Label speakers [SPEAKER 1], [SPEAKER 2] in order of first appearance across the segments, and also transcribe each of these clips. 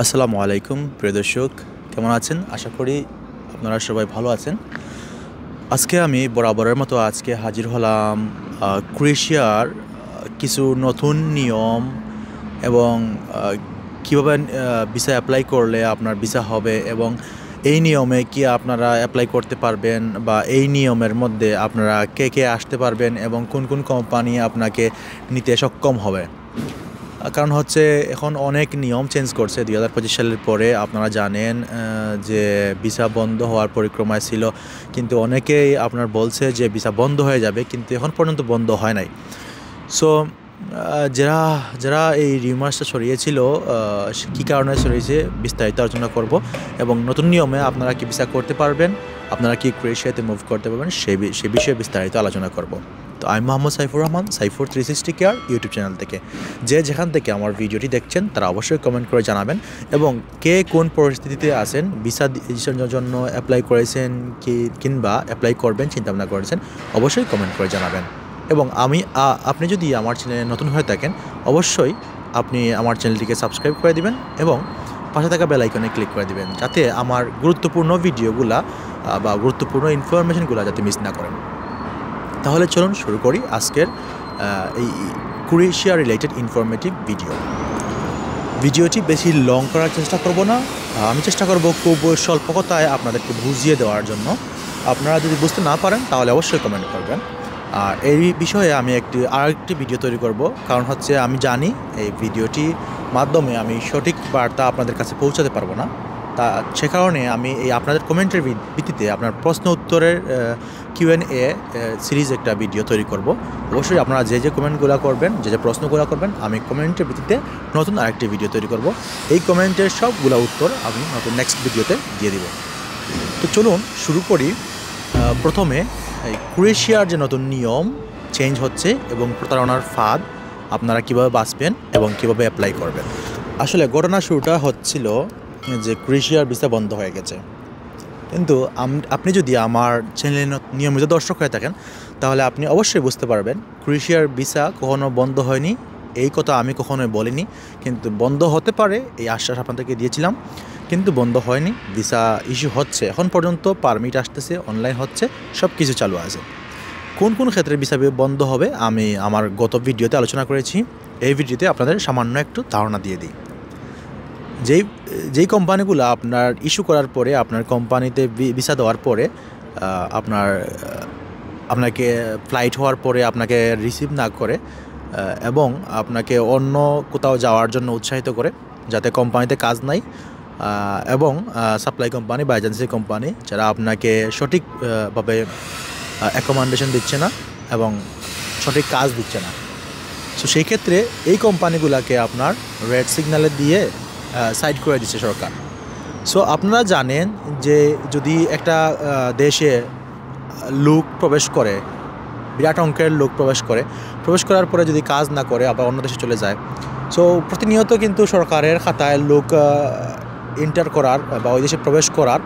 [SPEAKER 1] আসসালামু আলাইকুম প্রিয় দর্শক, কেমন আছেন? আশা করি আপনারা সবাই ভালো আছেন। আজকে আমি বরাবরের মতো আজকে হাজির হলাম ক্রোয়েশিয়ার কিছু নতুন নিয়ম এবং কীভাবে ভিসা অ্যাপ্লাই করলে আপনার ভিসা হবে এবং এই নিয়মে কি আপনারা অ্যাপ্লাই করতে পারবেন বা এই নিয়মের মধ্যে আপনারা কে কে আসতে পারবেন এবং কোন কোন কোম্পানি আপনাকে নিতে সক্ষম হবে। কারণ হচ্ছে এখন অনেক নিয়ম চেঞ্জ করছে 2025 সালের পরে। আপনারা জানেন যে ভিসা বন্ধ হওয়ার পরিক্রমায় ছিল, কিন্তু অনেকেই আপনার বলছে যে ভিসা বন্ধ হয়ে যাবে, কিন্তু এখন পর্যন্ত বন্ধ হয় নাই। সো যারা যারা এই রিউমার্সটা ছড়িয়েছিল কী কারণে ছড়িয়েছে বিস্তারিত আলোচনা করব এবং নতুন নিয়মে আপনারা কি ভিসা করতে পারবেন, আপনারা কি ক্রোয়েশিয়াতে মুভ করতে পারবেন সে বিষয়ে বিস্তারিত আলোচনা করব। তো আমি Mohammad Saifur Rahman, Saifur 360 care YouTube channel থেকে। যেখান থেকে আমার ভিডিওটি দেখছেন তারা অবশ্যই কমেন্ট করে জানাবেন এবং কে কোন পরিস্থিতিতে আছেন, ভিসার জন্য অ্যাপ্লাই করেছেন কিংবা অ্যাপ্লাই করবেন চিন্তাভাবনা করেছেন, অবশ্যই কমেন্ট করে জানাবেন। এবং আপনি যদি আমার চ্যানেলে নতুন হয়ে থাকেন অবশ্যই আপনি আমার চ্যানেলটিকে সাবস্ক্রাইব করে দিবেন এবং পাশে থাকা বেল আইকনে ক্লিক করে দিবেন, যাতে আমার গুরুত্বপূর্ণ ভিডিওগুলা বা গুরুত্বপূর্ণ ইনফরমেশনগুলো যাতে মিস না করেন। তাহলে চলুন শুরু করি আজকের এই ক্রোয়েশিয়া রিলেটেড ইনফরমেটিভ ভিডিওটি বেশি লং করার চেষ্টা করব না। আমি চেষ্টা করব খুব স্বল্প কথায় আপনাদেরকে বুঝিয়ে দেওয়ার জন্য। আপনারা যদি বুঝতে না পারেন তাহলে অবশ্যই কমেন্ট করবেন। আর এই বিষয়ে আমি আরেকটি ভিডিও তৈরি করব, কারণ হচ্ছে আমি জানি এই ভিডিওটির মাধ্যমে আমি সঠিক বার্তা আপনাদের কাছে পৌঁছাতে পারবো না। সে কারণে আমি এই আপনাদের কমেন্টের ভিত্তিতে আপনার প্রশ্ন উত্তরের Q&A সিরিজ একটা ভিডিও তৈরি করব। অবশ্যই আপনারা যে কমেন্টগুলো করবেন, যে প্রশ্নগুলো করবেন, আমি কমেন্টের ভিত্তিতে নতুন আরেকটি ভিডিও তৈরি করব। এই কমেন্টের সবগুলো উত্তর আমি নতুন নেক্সট ভিডিওতে দিয়ে দিব। তো চলুন শুরু করি। প্রথমে এই ক্রোয়েশিয়ার যে নতুন নিয়ম চেঞ্জ হচ্ছে এবং প্রতারণার ফাঁদ আপনারা কীভাবে বাঁচবেন এবং কীভাবে অ্যাপ্লাই করবেন। আসলে ঘটনা শুরুটা হচ্ছিল যে ক্রোয়েশিয়ার ভিসা বন্ধ হয়ে গেছে, কিন্তু আপনি যদি আমার চ্যানেলে নিয়মিত দর্শক হয়ে থাকেন তাহলে আপনি অবশ্যই বুঝতে পারবেন ক্রোয়েশিয়ার ভিসা কখনো বন্ধ হয়নি, এই কথা আমি কখনোই বলিনি। কিন্তু বন্ধ হতে পারে এই আশ্বাস আপনাদেরকে দিয়েছিলাম, কিন্তু বন্ধ হয়নি। ভিসা ইস্যু হচ্ছে, এখন পর্যন্ত পারমিট আসতেছে, অনলাইন হচ্ছে, সব কিছু চালু আছে। কোন কোন ক্ষেত্রে ভিসা বন্ধ হবে আমি আমার গত ভিডিওতে আলোচনা করেছি। এই ভিডিওতে আপনাদের সামান্য একটু ধারণা দিয়ে দিই। যেই কোম্পানিগুলো আপনার ইস্যু করার পরে, আপনার কোম্পানিতে ভিসা দেওয়ার পরে আপনাকে ফ্লাইট হওয়ার পরে আপনাকে রিসিভ না করে এবং আপনাকে অন্য কোথাও যাওয়ার জন্য উৎসাহিত করে, যাতে কোম্পানিতে কাজ নাই, এবং সাপ্লাই কোম্পানি বা এজেন্সি কোম্পানি যারা আপনাকে সঠিকভাবে অ্যাকোমোডেশন দিচ্ছে না এবং সঠিক কাজ দিচ্ছে না। সো সেই ক্ষেত্রে এই কোম্পানিগুলোকে আপনার রেড সিগন্যালে দিয়ে সাইড করে দিচ্ছে সরকার। সো আপনারা জানেন যে যদি একটা দেশে লোক প্রবেশ করে, বিরাট অঙ্কের লোক প্রবেশ করার পরে যদি কাজ না করে আবার অন্য দেশে চলে যায়, সো প্রতিনিয়ত কিন্তু সরকারের খাতায় লোক এন্টার করার বা ওই দেশে প্রবেশ করার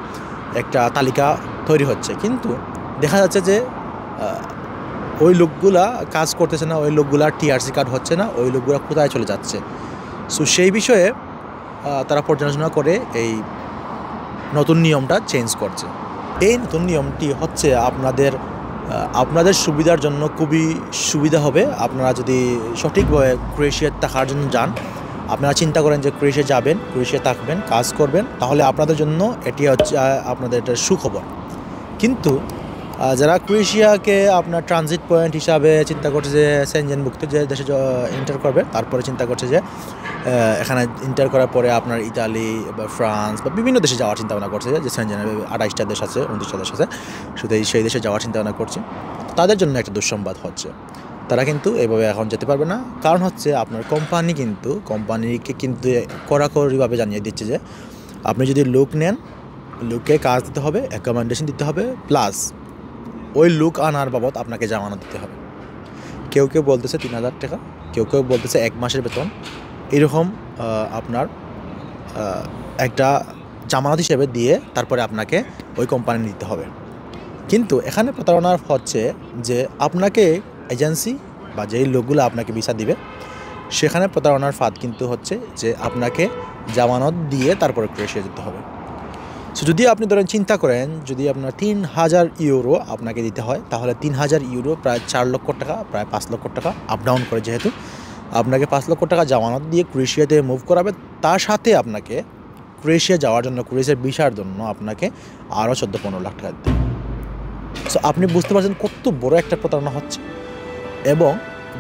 [SPEAKER 1] একটা তালিকা তৈরি হচ্ছে, কিন্তু দেখা যাচ্ছে যে ওই লোকগুলা কাজ করতেছে না, ওই লোকগুলার TRC কার্ড হচ্ছে না, ওই লোকগুলা কোথায় চলে যাচ্ছে। সো সেই বিষয়ে তারা পর্যালোচনা করে এই নতুন নিয়মটা চেঞ্জ করছে। এই নতুন নিয়মটি হচ্ছে আপনাদের সুবিধার জন্য খুবই সুবিধা হবে। আপনারা যদি সঠিকভাবে ক্রোয়েশিয়ায় থাকার জন্য যান, আপনারা চিন্তা করেন যে ক্রোয়েশিয়া যাবেন, ক্রোয়েশিয়া থাকবেন, কাজ করবেন, তাহলে আপনাদের জন্য এটি হচ্ছে আপনাদের একটা সুখবর। কিন্তু যারা ক্রোয়েশিয়াকে আপনার ট্রানজিট পয়েন্ট হিসাবে চিন্তা করছে, যে সেনজেনভুক্ত যে দেশে এন্টার করবে, তারপরে চিন্তা করছে যে এখানে এন্টার করার পরে আপনার ইতালি বা ফ্রান্স বা বিভিন্ন দেশে যাওয়ার চিন্তাভাবনা করছে, যে সেনজেনের 28টা দেশ আছে, 29টা দেশ আছে, শুধু সেই দেশে যাওয়ার চিন্তাভাবনা করছে। তাদের জন্য একটা দুঃসংবাদ হচ্ছে, তারা কিন্তু এভাবে এখন যেতে পারবে না। কারণ হচ্ছে আপনার কোম্পানিকে কিন্তু কড়াকড়িভাবে জানিয়ে দিচ্ছে যে আপনি যদি লোক নেন, লোককে কাজ দিতে হবে, অ্যাকোমোডেশন দিতে হবে, প্লাস ওই লোক আনার বাবদ আপনাকে জামানত দিতে হবে। কেউ বলতেছে 3000 টাকা, কেউ বলতেছে 1 মাসের বেতন, এরকম আপনার একটা জামানত হিসেবে দিয়ে তারপরে আপনাকে ওই কোম্পানি নিতে হবে। কিন্তু এখানে প্রতারণা হচ্ছে যে আপনাকে এজেন্সি বা যেই লোকগুলো আপনাকে ভিসা দিবে সেখানে প্রতারণার ফাঁদ কিন্তু হচ্ছে যে আপনাকে জামানত দিয়ে তারপরে ক্রোয়েশিয়া যেতে হবে। সো যদি আপনি ধরেন চিন্তা করেন যদি আপনার ৩,০০০ ইউরো আপনাকে দিতে হয়, তাহলে ৩,০০০ ইউরো প্রায় ৪ লক্ষ টাকা, প্রায় ৫ লক্ষ টাকা আপ ডাউন করে, যেহেতু আপনাকে ৫ লক্ষ টাকা জামানত দিয়ে ক্রোয়েশিয়াতে মুভ করাবে, তার সাথে আপনাকে ক্রোয়েশিয়া যাওয়ার জন্য, ক্রোয়েশিয়ার ভিসার জন্য আপনাকে আরও ১৪-১৫ লাখ টাকা দিতে হবে। সো আপনি বুঝতে পারছেন কত বড় একটা প্রতারণা হচ্ছে এবং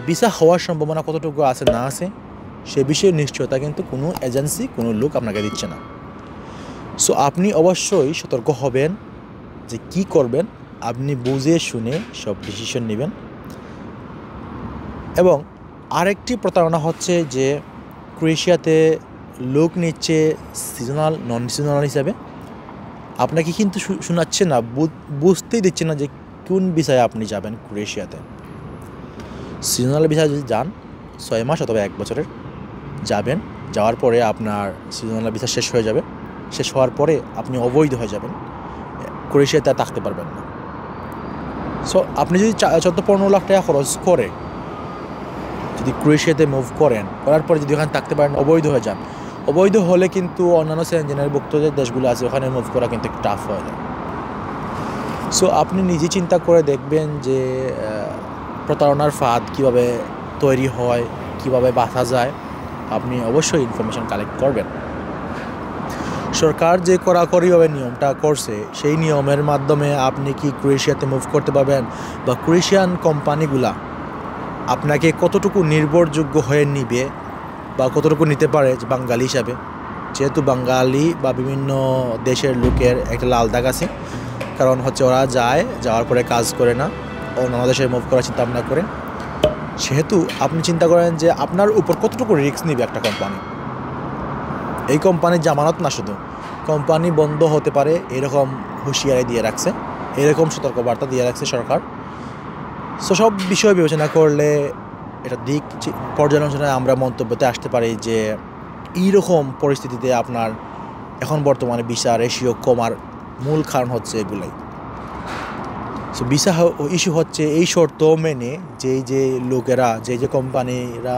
[SPEAKER 1] ভিসা হওয়ার সম্ভাবনা কতটুকু আছে না আছে সে বিষয়ে নিশ্চয়তা কিন্তু কোনো এজেন্সি, কোনো লোক আপনাকে দিচ্ছে না। সো আপনি অবশ্যই সতর্ক হবেন যে কি করবেন, আপনি বুঝে শুনে সব ডিসিশন নেবেন। এবং আরেকটি প্রতারণা হচ্ছে যে ক্রোয়েশিয়াতে লোক নিচ্ছে সিজনাল, নন সিজনাল হিসাবে। আপনাকে কিন্তু শোনাচ্ছে না, বুঝতেই দিচ্ছে না যে কোন ভিসায় আপনি যাবেন ক্রোয়েশিয়াতে। সিজনাল ভিসায় যদি যান 6 মাস অথবা 1 বছরের যাবেন, যাওয়ার পরে আপনার সিজনাল ভিসা শেষ হয়ে যাবে, শেষ হওয়ার পরে আপনি অবৈধ হয়ে যাবেন, ক্রোয়েশিয়াতে থাকতে পারবেন না। সো আপনি যদি 14-15 লাখ টাকা খরচ করে যদি ক্রোয়েশিয়াতে মুভ করেন, করার পরে যদি ওখানে থাকতে পারেন, অবৈধ হয়ে যান, অবৈধ হলে কিন্তু অন্যান্য সেঞ্জেনভুক্ত যে দেশগুলো আছে ওখানে মুভ করা কিন্তু একটু টাফ হয়ে যায়। সো আপনি নিজে চিন্তা করে দেখবেন যে প্রতারণার ফাঁদ কীভাবে তৈরি হয়, কীভাবে বাঁচা যায়। আপনি অবশ্যই ইনফরমেশন কালেক্ট করবেন। সরকার যে কড়াকড়িভাবে নিয়মটা করছে, সেই নিয়মের মাধ্যমে আপনি কি ক্রোয়েশিয়াতে মুভ করতে পারবেন, বা ক্রোয়েশিয়ান কোম্পানিগুলা আপনাকে কতটুকু নির্ভরযোগ্য হয়ে নিবে বা কতটুকু নিতে পারে বাঙালি হিসাবে। যেহেতু বাঙালি বা বিভিন্ন দেশের লোকের একটা লাল দাগ আছে, কারণ হচ্ছে ওরা যাওয়ার পরে কাজ করে না, অন্য দেশে মুভ করার চিন্তা ভাবনা করে। সেহেতু আপনি চিন্তা করেন যে আপনার উপর কতটুকু রিস্ক নিবে একটা কোম্পানি। এই কোম্পানির জামানত না, শুধু কোম্পানি বন্ধ হতে পারে এরকম হুঁশিয়ারি দিয়ে রাখছে, এরকম সতর্কবার্তা দিয়ে রাখছে সরকার। সো সব বিষয় বিবেচনা করলে এটা দিক পর্যালোচনায় আমরা মন্তব্যতে আসতে পারি যে এইরকম পরিস্থিতিতে আপনার এখন বর্তমানে ভিসা রেশিও কমার মূল কারণ হচ্ছে এগুলাই। সো ভিসা ইস্যু হচ্ছে এই শর্ত মেনে যে লোকেরা, যে কোম্পানিরা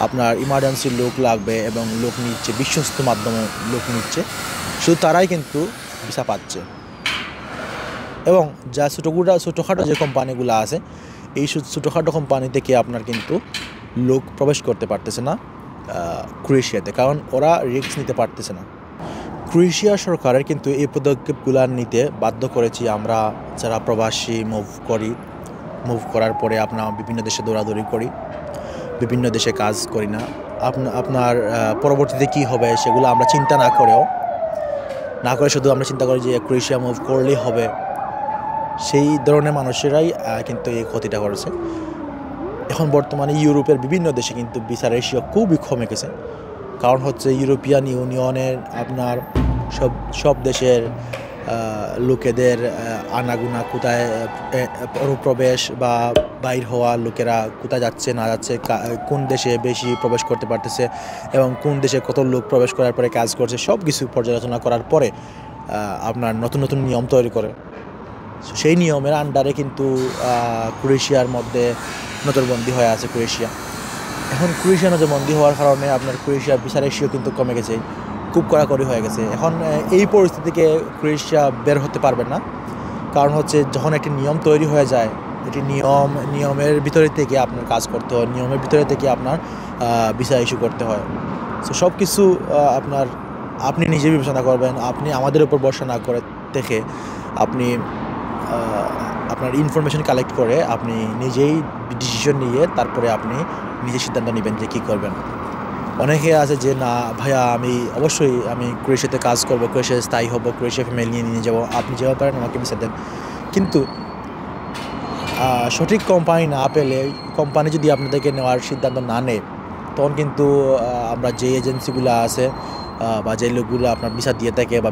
[SPEAKER 1] আপনার ইমার্জেন্সি লোক লাগবে এবং লোক নিচ্ছে, বিশ্বস্ত মাধ্যমে লোক নিচ্ছে, শুধু তারাই কিন্তু ভিসা পাচ্ছে। এবং যা ছোটোখাটো যে কোম্পানিগুলো আছে, এই ছোটোখাটো কোম্পানি থেকে আপনার কিন্তু লোক প্রবেশ করতে পারতেছে না ক্রোয়েশিয়াতে, কারণ ওরা রিস্ক নিতে পারতেছে না। ক্রোয়েশিয়া সরকারের কিন্তু এই পদক্ষেপগুলো নিতে বাধ্য করেছি আমরা যারা প্রবাসী মুভ করার পরে আপনার বিভিন্ন দেশে দৌড়াদৌড়ি করি, বিভিন্ন দেশে কাজ করি না, আপনার পরবর্তীতে কী হবে সেগুলো আমরা চিন্তা না করে শুধু আমরা চিন্তা করি যে ক্রোয়েশিয়া মুভ করলেই হবে। সেই ধরনের মানুষেরাই কিন্তু এই ক্ষতিটা করেছে। এখন বর্তমানে ইউরোপের বিভিন্ন দেশে কিন্তু ভিসা রেশিও খুবই কমে গেছে, কারণ হচ্ছে ইউরোপিয়ান ইউনিয়নের আপনার সব দেশের লোকেদের আনাগুনা, কোথায় অনুপ্রবেশ বা বাইর হওয়া লোকেরা কোথায় যাচ্ছে না যাচ্ছে, কোন দেশে বেশি প্রবেশ করতে পারতেছে এবং কোন দেশে কত লোক প্রবেশ করার পরে কাজ করছে, সব কিছু পর্যালোচনা করার পরে আপনার নতুন নতুন নিয়ম তৈরি করে। সেই নিয়মের আন্ডারে কিন্তু ক্রোয়েশিয়ার মধ্যে নজরবন্দি হয়ে আছে ক্রোয়েশিয়া। এখন ক্রোয়েশিয়া নজরবন্দি হওয়ার কারণে আপনার ক্রোয়েশিয়ার ভিসা রেশিও কিন্তু কমে গেছে, খুব কড়াকড়ি হয়ে গেছে। এখন এই পরিস্থিতি থেকে ক্রোয়েশিয়া বের হতে পারবে না, কারণ হচ্ছে যখন একটি নিয়ম তৈরি হয়ে যায়, এটি নিয়মের ভিতরে থেকে আপনার কাজ করতে হয়, নিয়মের ভিতরে থেকে আপনার ভিসা ইস্যু করতে হয়। সো সব কিছু আপনি নিজে বিবেচনা করবেন। আপনি আমাদের উপর ভরসা না করে থেকে আপনি আপনার ইনফরমেশন কালেক্ট করে আপনি নিজেই ডিসিশন নিয়ে তারপরে আপনি নিজে সিদ্ধান্ত নেবেন যে কী করবেন। অনেকে আছে যে না ভাইয়া আমি ক্রোয়েশিয়াতে কাজ করবো, ক্রোয়েশিয়াতে স্থায়ী হবো, ক্রোয়েশিয়া ফ্যামিলি নিয়ে যাবো, আপনি যেতে পারেন, আমাকে ভিসা দেন। কিন্তু সঠিক কোম্পানি না পেলে, কোম্পানি যদি আপনাদেরকে নেওয়ার সিদ্ধান্ত না নেয়, তখন কিন্তু আমরা যে এজেন্সিগুলো আছে বা যে লোকগুলো আপনার ভিসা দিয়ে থাকে বা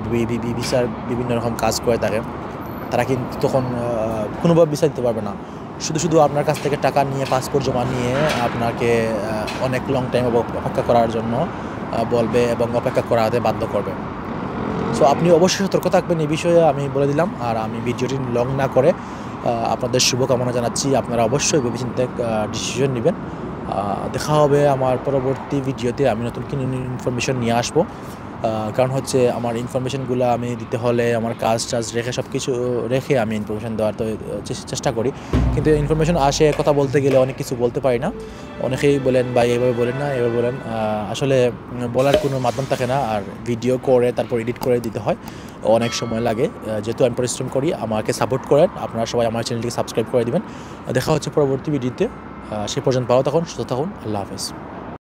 [SPEAKER 1] ভিসার বিভিন্ন রকম কাজ করে থাকে, তারা কিন্তু তখন কোনোভাবে ভিসা দিতে পারবে না। শুধু আপনার কাছ থেকে টাকা নিয়ে, পাসপোর্ট জমা নিয়ে আপনাকে অনেক লং টাইম অপেক্ষা করার জন্য বলবে এবং অপেক্ষা করাতে বাধ্য করবে। সো আপনি অবশ্যই সতর্ক থাকবেন এই বিষয়ে, আমি বলে দিলাম। আর আমি ভিডিওটি লং না করে আপনাদের শুভকামনা জানাচ্ছি। আপনারা অবশ্যই ভেবেচিন্তে ডিসিশন নেবেন। দেখা হবে আমার পরবর্তী ভিডিওতে। আমি নতুন কোনো ইনফরমেশন নিয়ে আসবো। কারণ হচ্ছে আমার ইনফরমেশনগুলো আমি দিতে হলে আমার কাজ টাজ রেখে সব কিছু রেখে আমি ইনফরমেশন দেওয়ার তো চেষ্টা করি। কিন্তু ইনফরমেশন আসে, কথা বলতে গেলে অনেক কিছু বলতে পারি না। অনেকেই বলেন ভাই এভাবে বলেন না, এভাবে বলেন। আসলে বলার কোনো মাধ্যম থাকে না, আর ভিডিও করে তারপর এডিট করে দিতে হয়, অনেক সময় লাগে। যেহেতু আমি পরিশ্রম করি, আমাকে সাপোর্ট করেন। আপনারা সবাই আমার চ্যানেলটিকে সাবস্ক্রাইব করে দিবেন। দেখা হচ্ছে পরবর্তী ভিডিওতে। সে পর্যন্ত ভালো থাকুন, সুস্থ থাকুন। আল্লাহ হাফেজ।